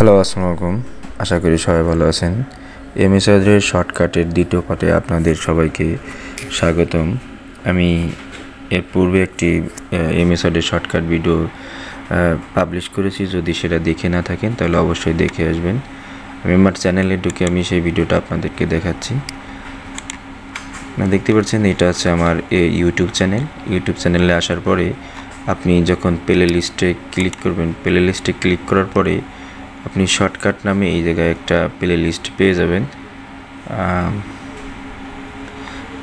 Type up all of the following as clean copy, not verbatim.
Hello, আসসালামু আলাইকুম। আশা করি সবাই ভালো আছেন। এমএস ওয়ার্ডের শর্টকাটের দ্বিতীয় পাঠে আপনাদের সবাইকে স্বাগতম। আমি এর পূর্বে একটি এমএস ওয়ার্ডের শর্টকাট ভিডিও পাবলিশ করেছি। যদি সেটা দেখে না থাকেন তাহলে অবশ্যই দেখে আসবেন। আমি আমার চ্যানেলে ঢুকে আমি সেই ভিডিওটা আপনাদেরকে দেখাচ্ছি। দেখতে পাচ্ছেন এটা আছে আমার ইউটিউব চ্যানেলে আসার পরে আপনি যখন প্লে লিস্টে ক্লিক করবেন, প্লে লিস্টে ক্লিক করার পরে আপনি শর্টকাট নামে এই জায়গায় একটা প্লে লিস্ট পেয়ে যাবেন,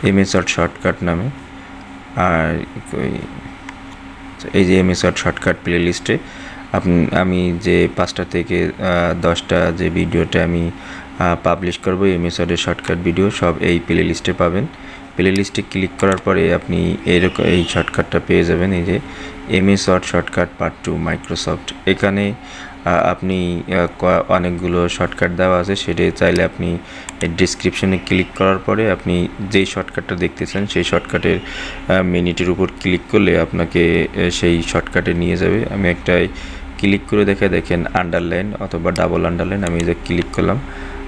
এমএস ওয়ার্ড শর্টকাট নামে। আর এই যে এমএস ওয়ার্ড শর্টকাট প্লে লিস্টে আমি যে 5টা থেকে 10টা যে ভিডিওটা আমি পাবলিশ করব এমএস ওয়ার্ডের শর্টকাট ভিডিও সব এই প্লে লিস্টে পাবেন। প্লে লিস্টে ক্লিক করার পরে আপনি এই শর্টকাটটা পেয়ে যাবেন, এই যে MS Word shortcut part 2 Microsoft. এখানে আপনি অনেকগুলো শর্টকাট দেওয়া আছে, সেটা চাইলে আপনি ডেসক্রিপশনে ক্লিক করার পরে আপনি যেই শর্টকাটটা দেখতেছেন সেই শর্টকাটের মিনিটের উপর ক্লিক করলে আপনাকে সেই শর্টকাটে নিয়ে যাবে। আমি একটাই ক্লিক করে দেখেন আন্ডারলাইন অথবা ডাবল আন্ডারলাইন, আমি এই যে ক্লিক করলাম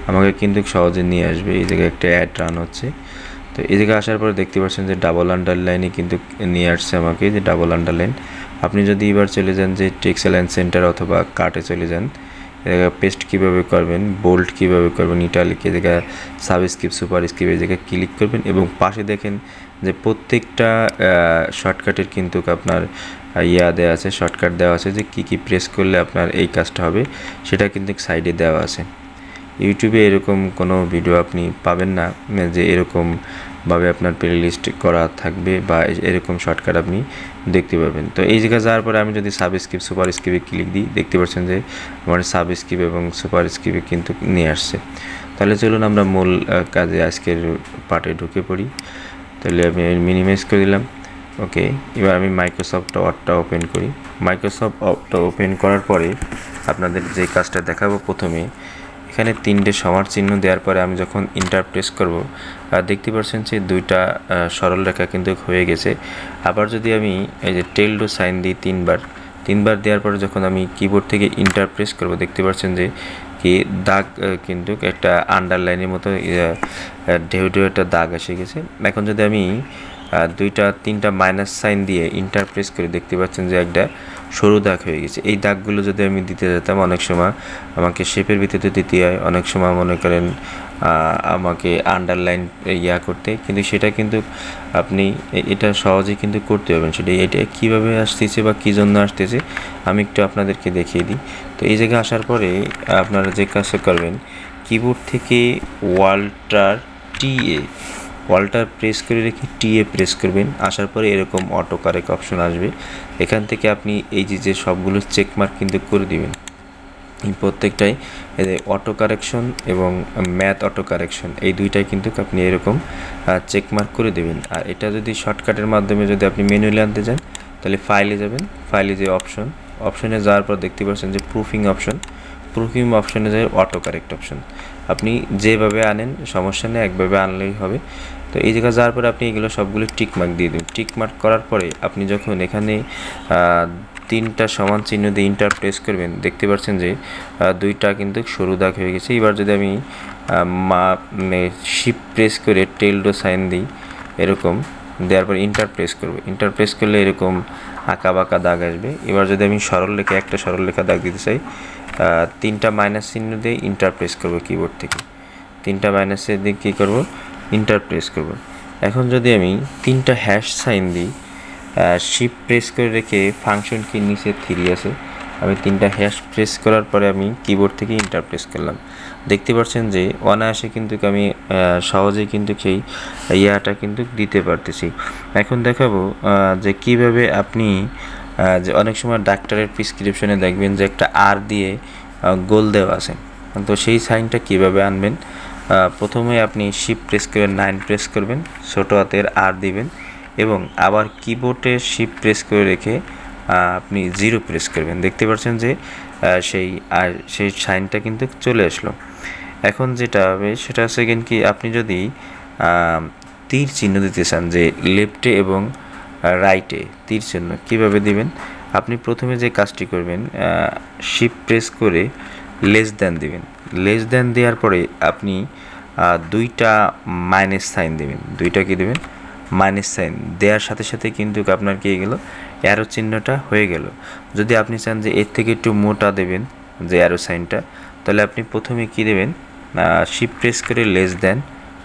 আমাকে কিন্তু সহজে নিয়ে আসবে। এই জায়গায় একটা অ্যাড রান হচ্ছে, তো এই জায়গায় আসার পরে দেখতে পাচ্ছেন যে ডাবল আন্ডারলাইনে কিন্তু নিয়ে আসছে আমাকে, যে ডাবল আন্ডারলাইন। আপনি যদি এবার চলে যান যে টেক্সট অ্যালাইন সেন্টার অথবা কাটে চলে যান, এ জায়গায় পেস্ট কীভাবে করবেন, বোল্ড কীভাবে করবেন, ইটালিক, এ জায়গায় সাবস্ক্রিপ্ট, সুপারস্ক্রিপ্ট এই জায়গায় ক্লিক করবেন এবং পাশে দেখেন যে প্রত্যেকটা শর্টকাটের কিন্তু আপনার দেওয়া আছে, শর্টকাট দেওয়া আছে যে কী প্রেস করলে আপনার এই কাজটা হবে, সেটা কিন্তু সাইডে দেওয়া আছে। ইউটিউবে এরকম কোনো ভিডিও আপনি পাবেন না যে এরকমভাবে আপনার প্লে লিস্ট করা থাকবে বা এরকম শর্টকাট আপনি দেখতে পাবেন। তো এই জায়গায় যাওয়ার পরে আমি যদি সাবস্ক্রিপ্ট, সুপারস্ক্রিপ্টে ক্লিক দিই, দেখতে পাচ্ছেন যে আমার সাবস্ক্রিপ্ট এবং সুপারস্ক্রিপ্টে কিন্তু নিয়ে আসছে। তাহলে চলুন আমরা মূল কাজে আজকের পার্টে ঢুকে পড়ি। তাহলে আমি মিনিমাইজ করে দিলাম। ওকে, এবার আমি মাইক্রোসফট ওয়ার্ডটা ওপেন করি। মাইক্রোসফট ওয়ার্ডটা ওপেন করার পরে আপনাদের যে কাজটা দেখাবো, প্রথমে এখানে 3টে সমান চিহ্ন দেওয়ার পরে আমি যখন ইন্টার প্রেস করব, দেখতে পাচ্ছেন যে 2টা সরল রেখা কিন্তু হয়ে গেছে। আবার যদি আমি এই যে টেলডো সাইন দিই 3বার দেওয়ার পরে যখন আমি কিবোর্ড থেকে ইন্টার প্রেস করব, দেখতে পাচ্ছেন যে কি দাগ কিন্তু একটা আন্ডারলাইনের মতো ঢেউ একটা দাগ এসে গেছে। এখন যদি আমি 3টা মাইনাস সাইন দিয়ে ইন্টার প্রেস করে, দেখতে পাচ্ছেন যে একটা সরু দাগ হয়ে গেছে। এই দাগগুলো যদি আমি দিতে যেতাম, অনেক সময় আমাকে শেপের ভিতরে দিতে হয়, অনেক সময় মনে করেন আমাকে আন্ডারলাইন করতে, কিন্তু সেটা কিন্তু আপনি এটা সহজেই কিন্তু করতে পারবেন। এটা কীভাবে আসতেছে বা কী জন্য আসতেছে আমি একটু আপনাদেরকে দেখিয়ে দিই। তো এই জায়গায় আসার পরে আপনারা যে কাজটা করবেন, কিবোর্ড থেকে ওয়াল্টার প্রেস করে রেখে টিএ প্রেস করবেন। আসার পরে এরকম অটো কারেক্ট অপশন আসবে। এখান থেকে আপনি এই যে সবগুলো চেকমার্ক কিন্তু করে দিবেন। এই প্রত্যেকটাই অটো কারেকশন এবং ম্যাথ অটো কারেকশন, এই দুইটাই কিন্তু আপনি এরকম চেকমার্ক করে দেবেন। আর এটা যদি শর্টকাটের মাধ্যমে যদি আপনি ম্যানুয়ালি আনতে চান, তাহলে ফাইলে যাবেন, ফাইলে যে অপশনে যাওয়ার পর দেখতে পাচ্ছেন যে প্রুফিং অপশনে যায় অটো কারেক্ট অপশন। আপনি যেভাবে আনেন সমস্যা নেই, একভাবে আনলেই হবে। তো এই জায়গায় যাওয়ার পরে আপনি এগুলো সবগুলো টিকমার্ক দিয়ে দেবেন। টিকমার্ক করার পরে আপনি যখন এখানে 3টা সমান চিহ্ন দিয়ে ইন্টার প্রেস করবেন, দেখতে পাচ্ছেন যে 2টা কিন্তু সরু দাগ হয়ে গেছে। এবার যদি আমি শিফট প্রেস করে টেলডো সাইন দিই, এরকম দেওয়ার পর ইন্টার প্রেস করলে এরকম আঁকা বাঁকা দাগ আসবে। এবার যদি আমি একটা সরল রেখা দাগ দিতে চাই, 3টা মাইনাস চিহ্ন দিয়ে ইন্টার প্রেস করবো কিবোর্ড থেকে, 3টা মাইনাসের দিয়ে কী করবো, ইন্টার প্রেস করব। এখন যদি আমি 3টা হ্যাশ সাইন দিই, শিফট প্রেস করে রেখে ফাংশন কি নিচে 3 আছে, আমি 3টা হ্যাশ প্রেস করার পরে আমি কিবোর্ড থেকে ইন্টার প্রেস করলাম। দেখতে পাচ্ছেন যে অনায়াসে কিন্তু আমি সহজেই কিন্তু সেই কিন্তু দিতে পারতেছি। এখন দেখাবো যে কিভাবে আপনি যে অনেক সময় ডাক্তারের প্রেসক্রিপশনে দেখবেন যে একটা আর দিয়ে গোল দেওয়া আছে, তো সেই সাইনটা কিভাবে আনবেন। প্রথমে আপনি শিফট প্রেস করে 9 প্রেস করবেন, ছোটো হাতের আর দিবেন এবং আবার কিবোর্ডে শিফট প্রেস করে রেখে আপনি 0 প্রেস করবেন। দেখতে পাচ্ছেন যে সেই সাইনটা কিন্তু চলে আসলো। এখন যেটা হবে সেটা হচ্ছে কি, আপনি যদি তীর চিহ্ন দিতে চান, যে লেফটে এবং রাইটে তীর চিহ্ন কীভাবে দিবেন, আপনি প্রথমে যে কাজটি করবেন, শিফট প্রেস করে লেস দেন দিবেন। লেস দেন দেওয়ার পরে আপনি দুইটা মাইনাস সাইন দেবেন। দুইটা কি দেবেন? মাইনাস সাইন দেওয়ার সাথে সাথে কিন্তু আপনার কি গেল, অ্যারো চিহ্নটা হয়ে গেল। যদি আপনি চান যে এর থেকে একটু মোটা দেবেন যে অ্যারো সাইনটা, তাহলে আপনি প্রথমে কি দেবেন, শিফট প্রেস করে লেস দেন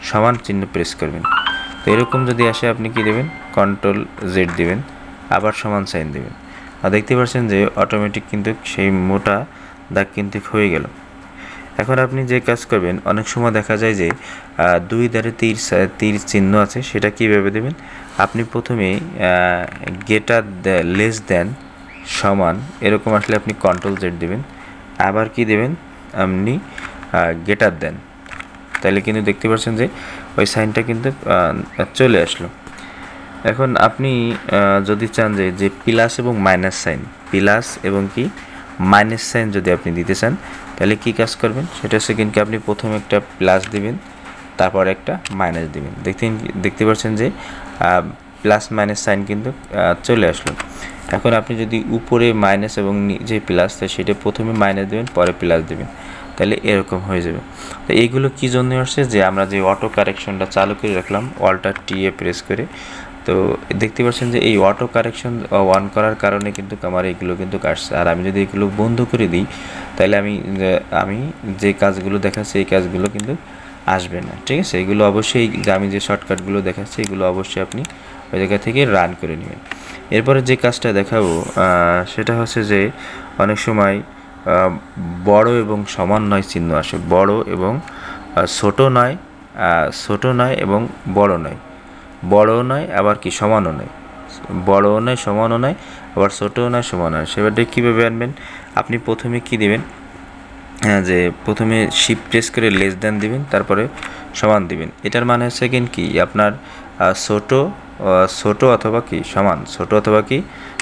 সমান চিহ্ন প্রেস করবেন। তো এরকম যদি আসে আপনি কি দেবেন, কন্ট্রোল জেড দিবেন, আবার সমান সাইন দেবেন। আর দেখতে পাচ্ছেন যে অটোমেটিক কিন্তু সেই মোটা দাগ কিন্তু হয়ে গেল। এখন আপনি যে কাজ করবেন, অনেক সময় দেখা যায় যে দুই ধারে তীর চিহ্ন আছে, সেটা কীভাবে দেবেন, আপনি প্রথমে গেটার লেস দেন সমান এরকম আসলে আপনি কন্ট্রোল জেড দেবেন, আবার কি দেবেন, আপনি গেটার দেন, তাহলে কিন্তু দেখতে পাচ্ছেন যে ওই সাইনটা কিন্তু চলে আসলো। এখন আপনি যদি চান যে প্লাস এবং মাইনাস সাইন, প্লাস এবং কি মাইনাস সাইন যদি আপনি দিতে চান, তাহলে কি কাজ করবেন, সেটা হচ্ছে কিন্তু আপনি প্রথমে একটা প্লাস দিবেন, তারপর একটা মাইনাস দিবেন। দেখতে পাচ্ছেন যে প্লাস মাইনাস সাইন কিন্তু চলে আসলো। এখন আপনি যদি উপরে মাইনাস এবং নিচে প্লাস, তাই সেটা প্রথমে মাইনাস দেবেন, পরে প্লাস দেবেন, তাহলে এরকম হয়ে যাবে। তো এইগুলো কী জন্য আসছে, যে আমরা যে অটো কারেকশনটা চালু করে রাখলাম অল্টার টিএ প্রেস করে, তো দেখতে পাচ্ছেন যে এই অটো কারেকশন অন করার কারণে কিন্তু আমার এইগুলো কিন্তু কাটছে। আর আমি যদি এগুলো বন্ধ করে দিই, তাহলে আমি যে কাজগুলো দেখাচ্ছি এই কাজগুলো কিন্তু আসবে না। ঠিক আছে, এগুলো অবশ্যই আমি যে শর্টকাটগুলো দেখাচ্ছি এগুলো অবশ্যই আপনি ওই জায়গা থেকে রান করে নেবেন। এরপরে যে কাজটা দেখাবো সেটা হচ্ছে যে অনেক সময় বড় এবং সমান নয় চিহ্ন আসে, বড় এবং ছোট নয়, ছোট নয় এবং বড় নয়, বড়ও নয় আবার কি সমানও নয়, বড়ও নয় সমানও নয়, আবার ছোটও নয় সমান নয়। সেবারটা কীভাবে আনবেন, আপনি প্রথমে কি দিবেন, যে প্রথমে শিফট প্রেস করে লেস দেন দিবেন, তারপরে সমান দিবেন। এটার মানে হচ্ছে কি আপনার ছোট অথবা কি সমান, ছোট অথবা কি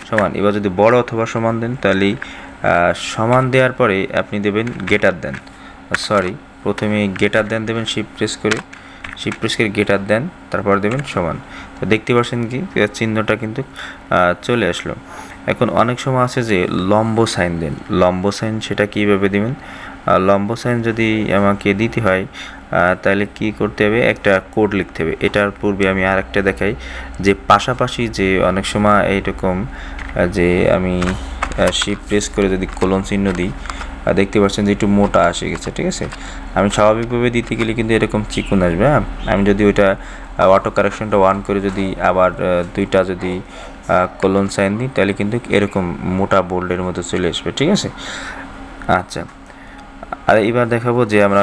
সমান। এবার যদি বড় অথবা সমান দেন, তাহলে সমান দেওয়ার পরে আপনি দেবেন গেটার দেন, প্রথমে গেটার দেন দেবেন শিফট প্রেস করে গেটার দেন, তারপর দেবেন সমান। তো দেখতে পাচ্ছেন কি চিহ্নটা কিন্তু চলে আসলো। এখন অনেক সময় আছে যে লম্ব সাইন দেন, লম্ব সাইন সেটা কীভাবে দেবেন, লম্ব সাইন যদি আমাকে দিতে হয় তাহলে কি করতে হবে, একটা কোড লিখতে হবে। এটার পূর্বে আমি আরেকটা দেখাই, যে পাশাপাশি যে অনেক সময় এইরকম যে আমি শিফট প্রেস করে যদি কোলন চিহ্ন দিই, দেখতে পাচ্ছেন যে একটু মোটা আসে গেছে। ঠিক আছে, আমি স্বাভাবিকভাবে দিতে গেলে কিন্তু এরকম চিকন আসবে। হ্যাঁ, আমি যদি ওইটা অটো কারেকশনটা অন করে যদি আবার দুইটা যদি কোলন সাইন দিই, তাহলে কিন্তু এরকম মোটা বোল্ডের মতো চলে আসবে। ঠিক আছে, আচ্ছা। আর এবার দেখাবো যে আমরা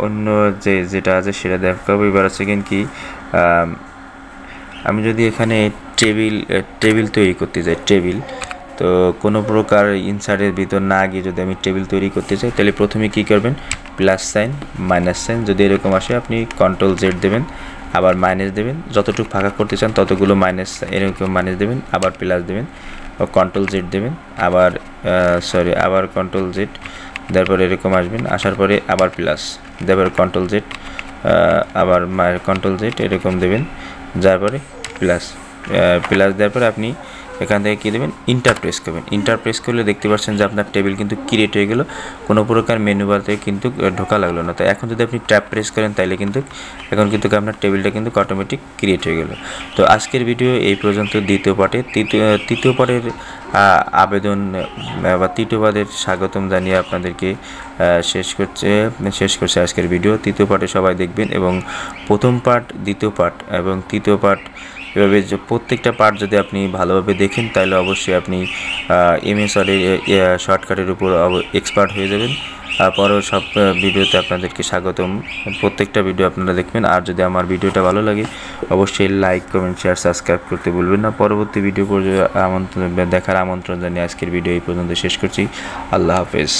অন্য যেটা আছে সেটা দেখাবো। এবার আছে কি আমি যদি এখানে টেবিল তৈরি করতে চাই, তো কোনো প্রকার ইনসার্টের ভিতর না গিয়ে যদি আমি টেবিল তৈরি করতে চাই, তাহলে প্রথমে কি করবেন, প্লাস সাইন মাইনাস সাইন যদি এরকম আসে আপনি কন্ট্রোল জেড দেবেন, আবার মাইনাস দেবেন, যতটুকু ফাঁকা করতে চান ততগুলো মাইনাস, এরকম মাইনাস দেবেন, আবার প্লাস দেবেন, কন্ট্রোল জেড দেবেন, আবার কন্ট্রোল জেড, তারপর এরকম আসবেন, আসার পরে আবার প্লাস, তারপর কন্ট্রোল জেড, আবার কন্ট্রোল জেড এরকম দেবেন, যার পরে প্লাস দেওয়ার পরে আপনি এখান থেকে কী দেবেন, ইন্টার প্রেস করবেন। ইন্টার প্রেস করলে দেখতে পাচ্ছেন যে আপনার টেবিল কিন্তু ক্রিয়েট হয়ে গেল, কোনো প্রকার মেনু বারে কিন্তু ঢোকা লাগলো না। তো এখন যদি আপনি ট্যাব প্রেস করেন, তাইলে কিন্তু এখন কিন্তু আপনার টেবিলটা কিন্তু অটোমেটিক ক্রিয়েট হয়ে গেল। তো আজকের ভিডিও এই পর্যন্ত। তৃতীয় পার্টের আবেদন বা তৃতীয় পার্টের স্বাগতম জানিয়ে আপনাদেরকে শেষ করছে আজকের ভিডিও। তৃতীয় পার্টে সবাই দেখবেন, এবং প্রথম পার্ট, দ্বিতীয় পার্ট এবং তৃতীয় পার্ট, এভাবে প্রত্যেকটা পার্ট যদি আপনি ভালোভাবে দেখেন, তাহলে অবশ্যই আপনি MS ওয়ার্ডের শর্টকাটের উপর এক্সপার্ট হয়ে যাবেন। পরেও সব ভিডিওতে আপনাদেরকে স্বাগতম। প্রত্যেকটা ভিডিও আপনারা দেখবেন। আর যদি আমার ভিডিওটা ভালো লাগে, অবশ্যই লাইক, কমেন্ট, শেয়ার, সাবস্ক্রাইব করতে ভুলবেন না। পরবর্তী ভিডিও দেখার আমন্ত্রণ জানিয়ে আজকের ভিডিও এই পর্যন্ত শেষ করছি। আল্লাহ হাফেজ।